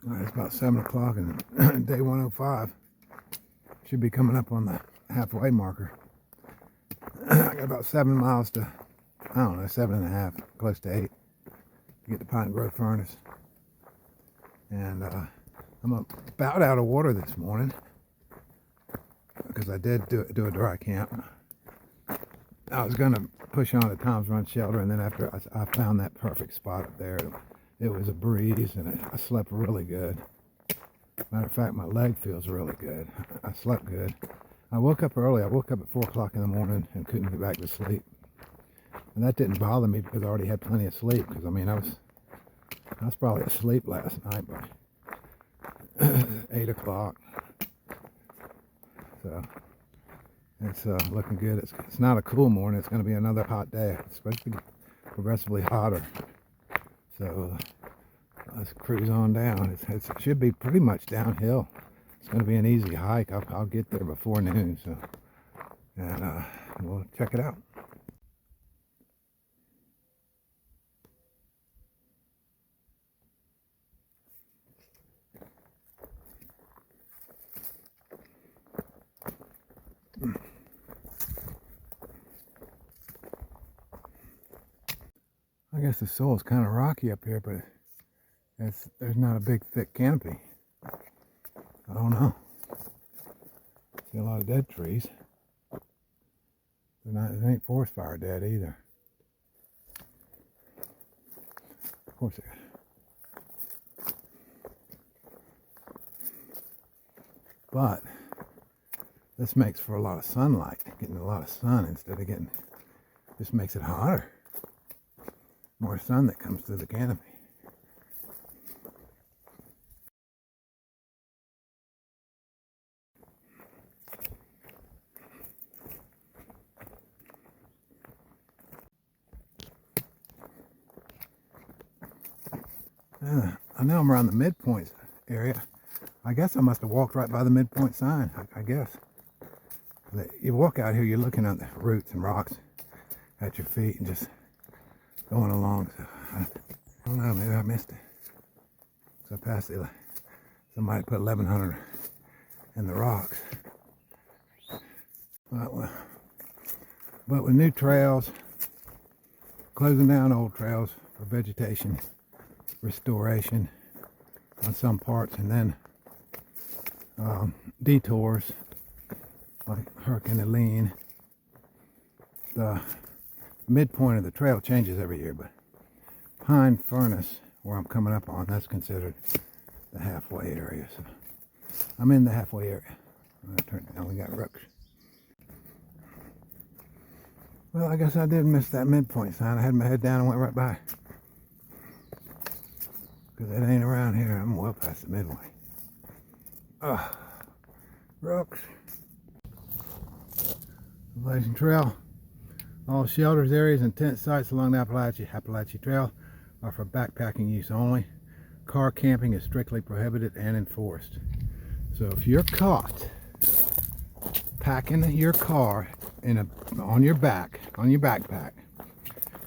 All right, it's about 7 o'clock and day 105. Should be coming up on the halfway marker. I got about 7 miles to, I don't know, 7.5, close to 8, to get to Pine Grove Furnace. And I'm about out of water this morning because I did do a dry camp. I was going to push on to Tom's Run Shelter, and then after I found that perfect spot up there, it was a breeze, and I slept really good. Matter of fact, my leg feels really good. I slept good. I woke up early. I woke up at 4 o'clock in the morning and couldn't get back to sleep. And that didn't bother me because I already had plenty of sleep. Because I mean, I was probably asleep last night by 8 o'clock. So it's looking good. It's not a cool morning. It's going to be another hot day. It's supposed to be progressively hotter. So let's cruise on down. It should be pretty much downhill. It's going to be an easy hike. I'll get there before noon. So, and we'll check it out. I guess the soil's kind of rocky up here, but there's not a big thick canopy. I don't know. See a lot of dead trees. It ain't forest fire dead either. Of course but this makes for a lot of sunlight. Getting a lot of sun instead of just makes it hotter. More sun that comes through the canopy. I know I'm around the midpoint area. I guess I must have walked right by the midpoint sign, I guess. You walk out here, you're looking at the roots and rocks at your feet and just going along. So I don't know, maybe I missed it. So I passed it. Somebody put 1100 in the rocks. But with new trails, closing down old trails for vegetation restoration on some parts, and then detours like Hurricane Helene. The midpoint of the trail changes every year, but Pine Furnace, where I'm coming up on, that's considered the halfway area. So I'm in the halfway area. I'm gonna turn down. We got rooks. Well, I guess I did miss that midpoint sign. I had my head down and went right by. Because it ain't around here. I'm well past the midway. Rooks. Appalachian Trail. All shelters, areas, and tent sites along the Appalachian Trail are for backpacking use only. Car camping is strictly prohibited and enforced. So if you're caught packing your car on your backpack,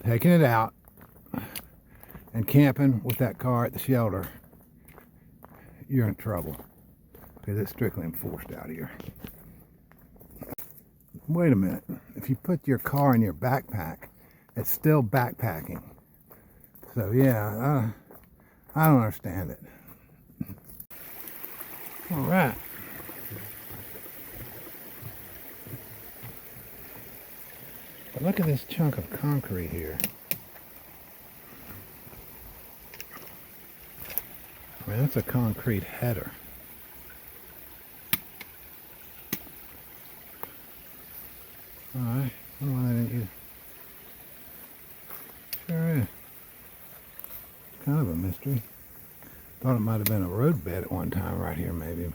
taking it out and camping with that car at the shelter, you're in trouble because it's strictly enforced out here. Wait a minute. If you put your car in your backpack, it's still backpacking. So yeah, I don't understand it. All right. But look at this chunk of concrete here. I mean, that's a concrete header. Alright, I don't know why they didn't use it. Sure is. Kind of a mystery. Thought it might have been a roadbed at one time right here, maybe.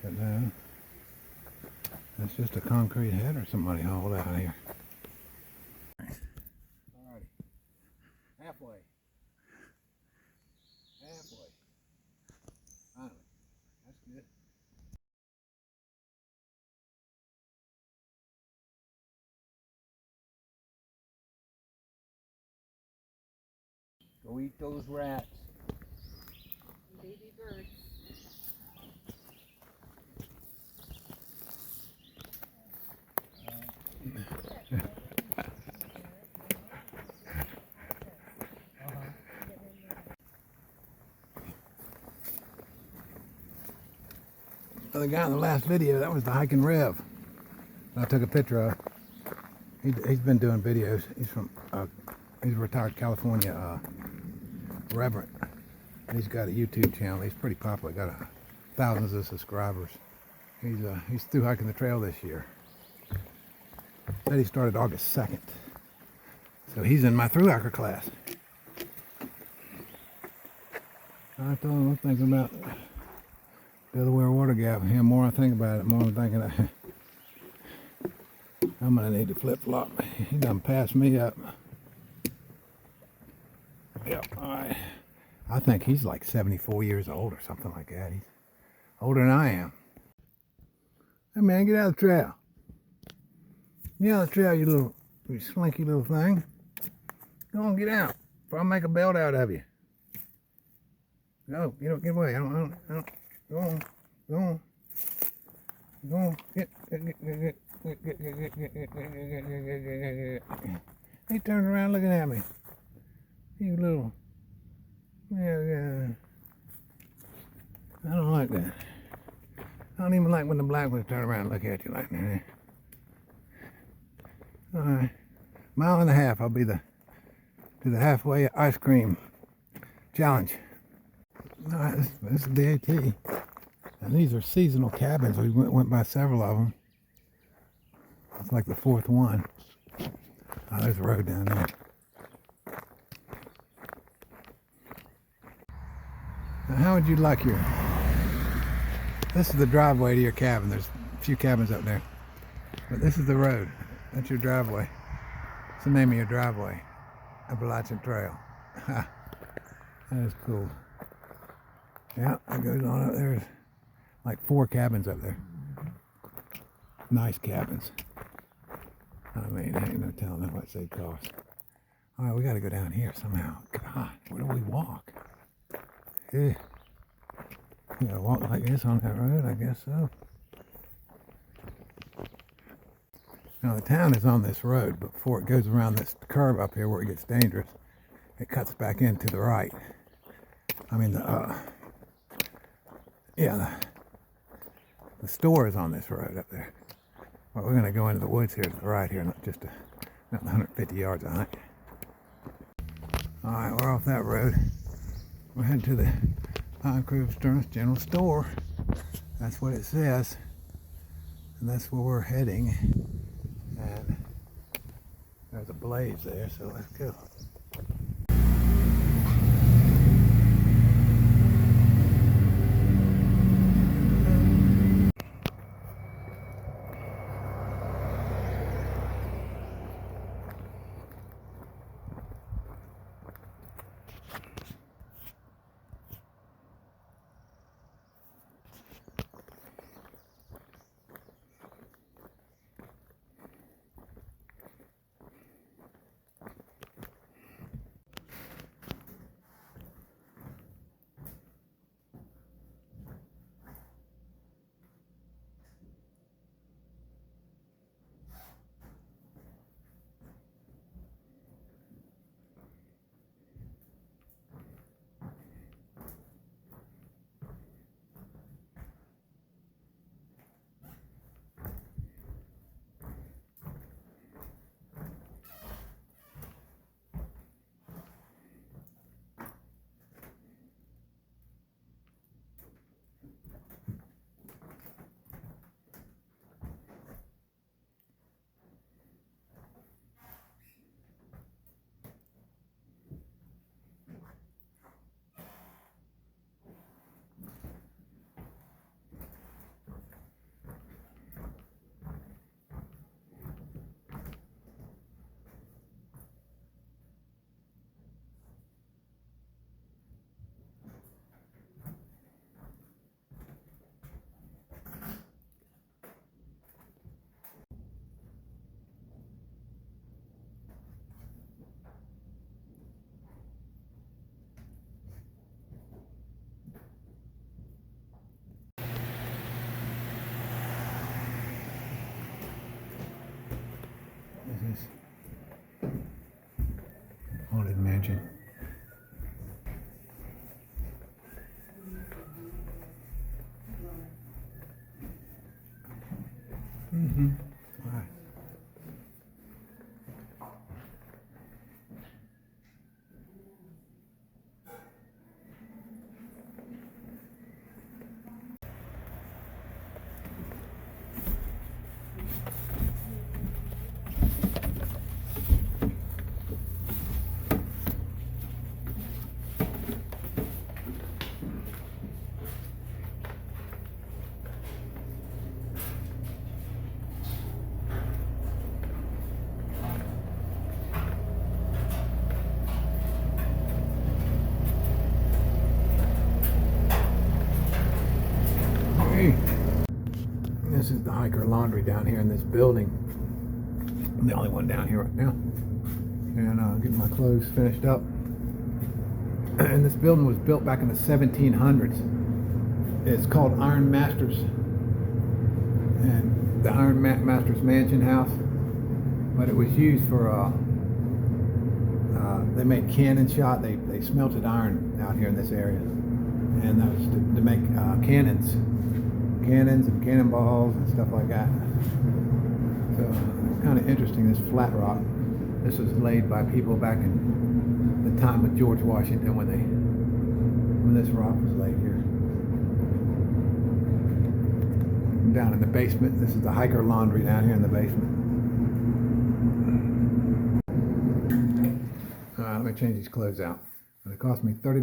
But no. That's just a concrete header somebody hauled out here. Alrighty. Halfway. Finally. That's good. Go eat those rats. Baby birds. The guy in the last video, that was the hiking Rev. I took a picture of. He's been doing videos. He's a retired California reverend. He's got a YouTube channel. He's pretty popular. Got thousands of subscribers. He's through hiking the trail this year. Said he started August 2nd. So he's in my thru hiker class. I told him I'm thinking about Delaware Water Gap. The more I think about it, the more I'm thinking I'm gonna need to flip flop. He done passed me up. Yep, alright. I think he's like 74 years old or something like that. He's older than I am. Hey man, get out of the trail. Get out of the trail, you slinky little thing. Go on, get out. Before I make a belt out of you. Go, get away. I don't. Go on. Go on. Go on. Get. He turned around looking at me. You little. Yeah. I don't like that. I don't even like when the black ones turn around and look at you like that. Alright. Mile and a half, I'll be to the halfway ice cream challenge. Alright, this is the AT. And these are seasonal cabins. We went by several of them. It's like the fourth one. Oh, there's a road down there. Now, how would you like your... This is the driveway to your cabin. There's a few cabins up there. But this is the road. That's your driveway. It's the name of your driveway. Appalachian Trail. That is cool. Yeah, that goes on up there. There's like 4 cabins up there. Nice cabins. I mean, ain't no telling how much they cost. Alright, we gotta go down here somehow. God, where do we walk? Yeah. You gotta walk like this on that road, I guess so. Now the town is on this road, but before it goes around this curve up here where it gets dangerous, it cuts back in to the right. I mean, the store is on this road up there. But we're going to go into the woods here to the right here, not just not 150 yards, I think. Alright, we're off that road. We're heading to the Pine Grove Stearns General Store. That's what it says. And that's where we're heading. And there's a blaze there, so let's go. haunted mansion. Right. Hey, this is the hiker laundry down here in this building. I'm the only one down here right now. And getting my clothes finished up. And this building was built back in the 1700s. It's called Iron Masters. And the Iron Masters Mansion House. But it was used for, they made cannon shot. They smelted iron out here in this area. And that was to make cannons and cannonballs and stuff like that. So kind of interesting, this flat rock. This was laid by people back in the time of George Washington when this rock was laid here. Down in the basement, this is the hiker laundry down here in the basement. Let me change these clothes out. It cost me $30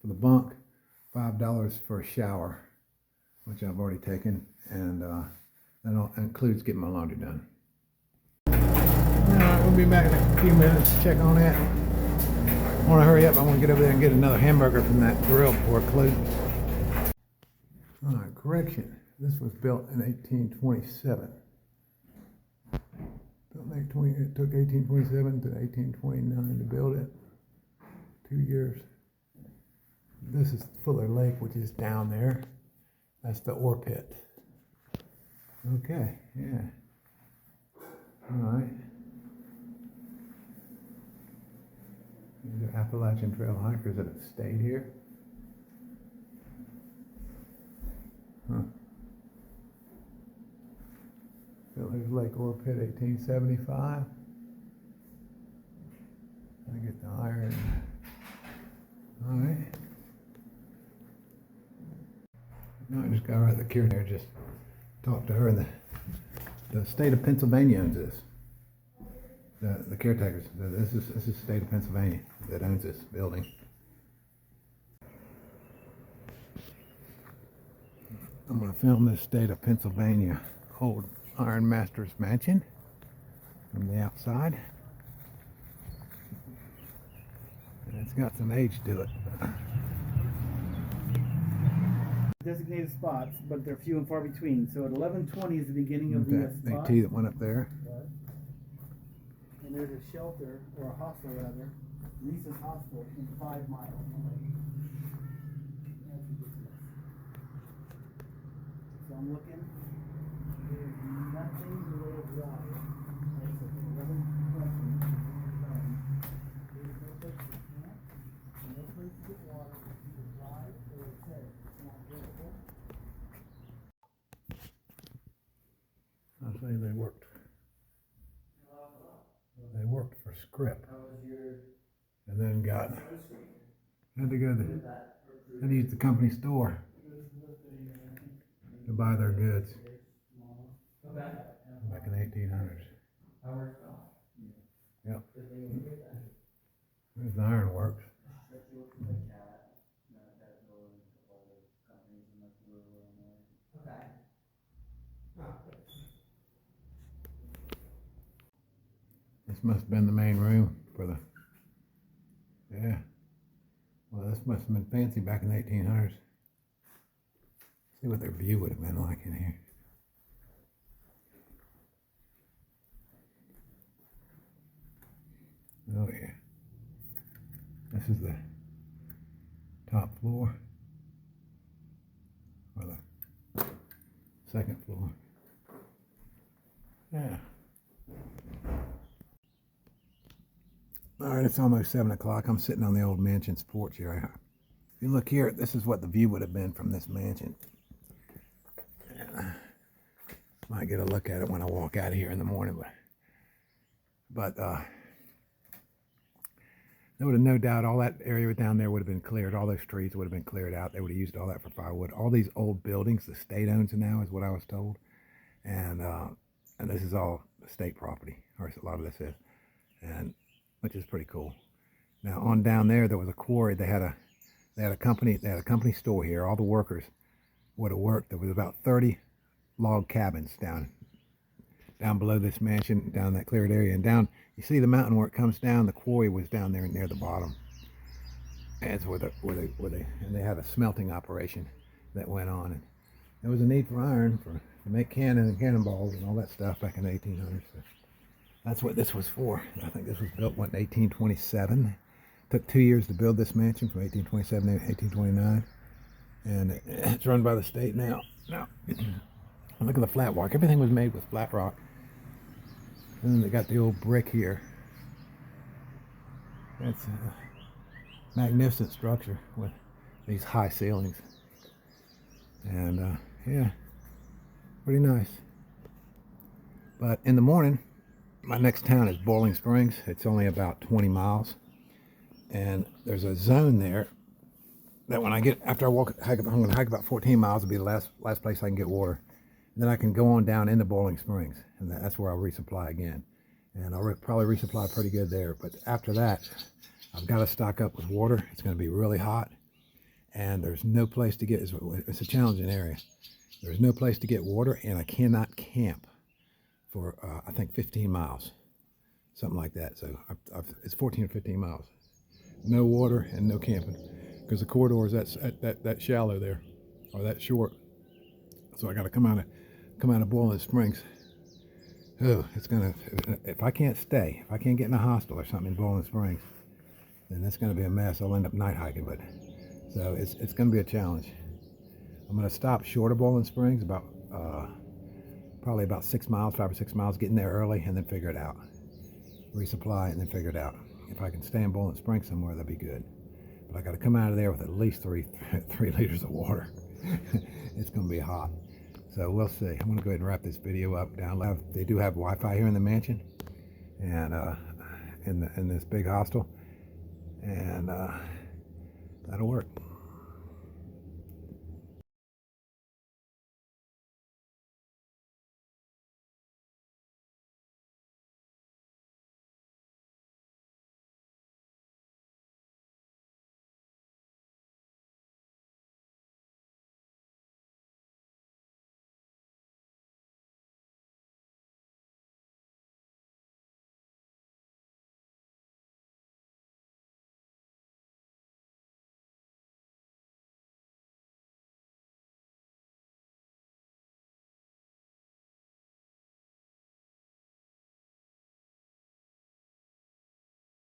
for the bunk, $5 for a shower, which I've already taken, and that includes getting my laundry done. Alright, we'll be back in a few minutes to check on that. I want to hurry up. I want to get over there and get another hamburger from that grill before it closes. Alright, correction. This was built in 1827. It took 1827 to 1829 to build it. 2 years. This is Fuller Lake, which is down there. That's the ore pit. Okay, yeah. All right. These are Appalachian Trail hikers that have stayed here. Huh. Fuller's Lake ore pit, 1875. I get the iron. All right. No, I just got right at the caretaker, just talked to her, and the state of Pennsylvania owns this. The caretakers, this is the state of Pennsylvania that owns this building. I'm going to film this state of Pennsylvania old Iron Masters mansion from the outside. And it's got some age to it. Designated spots, but they're few and far between. So at 11:20 is the beginning of the spot. AT that went up there. Right. And there's a shelter, or a hostel rather, Lisa's Hostel in 5 miles. That's ridiculous. So I'm looking. There's nothing in the way of water. That's at 11:20. There's no place to camp, no place to get water. It's either dry or it's dead. It's not drinkable. I'll say they worked. They worked for script, and then had to use the company store to buy their goods back in the 1800s. Yep. There's the ironworks. This must have been the main room for the, yeah. Well, this must have been fancy back in the 1800s. See what their view would have been like in here. Oh yeah. This is the top floor, or the second floor. Yeah. All right, it's almost 7 o'clock. I'm sitting on the old mansion's porch here. If you look here, this is what the view would have been from this mansion. Might get a look at it when I walk out of here in the morning, but there would have no doubt all that area down there would have been cleared. All those trees would have been cleared out. They would have used all that for firewood. All these old buildings, the state owns now, is what I was told, and this is all state property, or a lot of this is, and which is pretty cool. Now on down there, there was a quarry. They had a company store here. All the workers would have worked. There was about 30 log cabins down below this mansion, down that cleared area, and down, you see the mountain where it comes down. The quarry was down there near the bottom, and it's where they had a smelting operation that went on, and there was a need for iron to make cannon and cannonballs and all that stuff back in the 1800s. So that's what this was for. I think this was built in 1827. Took 2 years to build this mansion, from 1827 to 1829, and it's run by the state now. Look at the flat rock. Everything was made with flat rock. And then they got the old brick here. It's a magnificent structure with these high ceilings. And yeah, pretty nice. But in the morning, my next town is Boiling Springs. It's only about 20 miles. And there's a zone there that when I get, after I'm going to hike about 14 miles, it'll be the last place I can get water. Then I can go on down into Boiling Springs, and that's where I'll resupply again. And I'll probably resupply pretty good there. But after that, I've got to stock up with water. It's going to be really hot, and there's no place to get, it's a challenging area. There's no place to get water, and I cannot camp for, I think, 15 miles, something like that. So it's 14 or 15 miles. No water and no camping, because the corridor is that shallow there, or that short. So I got to come out of Boiling Springs. Oh, it's gonna, if I can't get in a hostel or something in Boiling Springs, then that's gonna be a mess. I'll end up night hiking, but so it's gonna be a challenge. I'm gonna stop short of Boiling Springs, about probably about 6 miles, 5 or 6 miles, getting there early, and then figure it out. Resupply and then figure it out. If I can stay in Boiling Springs somewhere, that'd be good. But I got to come out of there with at least three liters of water. It's gonna be hot. So we'll see. I'm going to go ahead and wrap this video up. They do have Wi-Fi here in the mansion, and in this big hostel, and that'll work.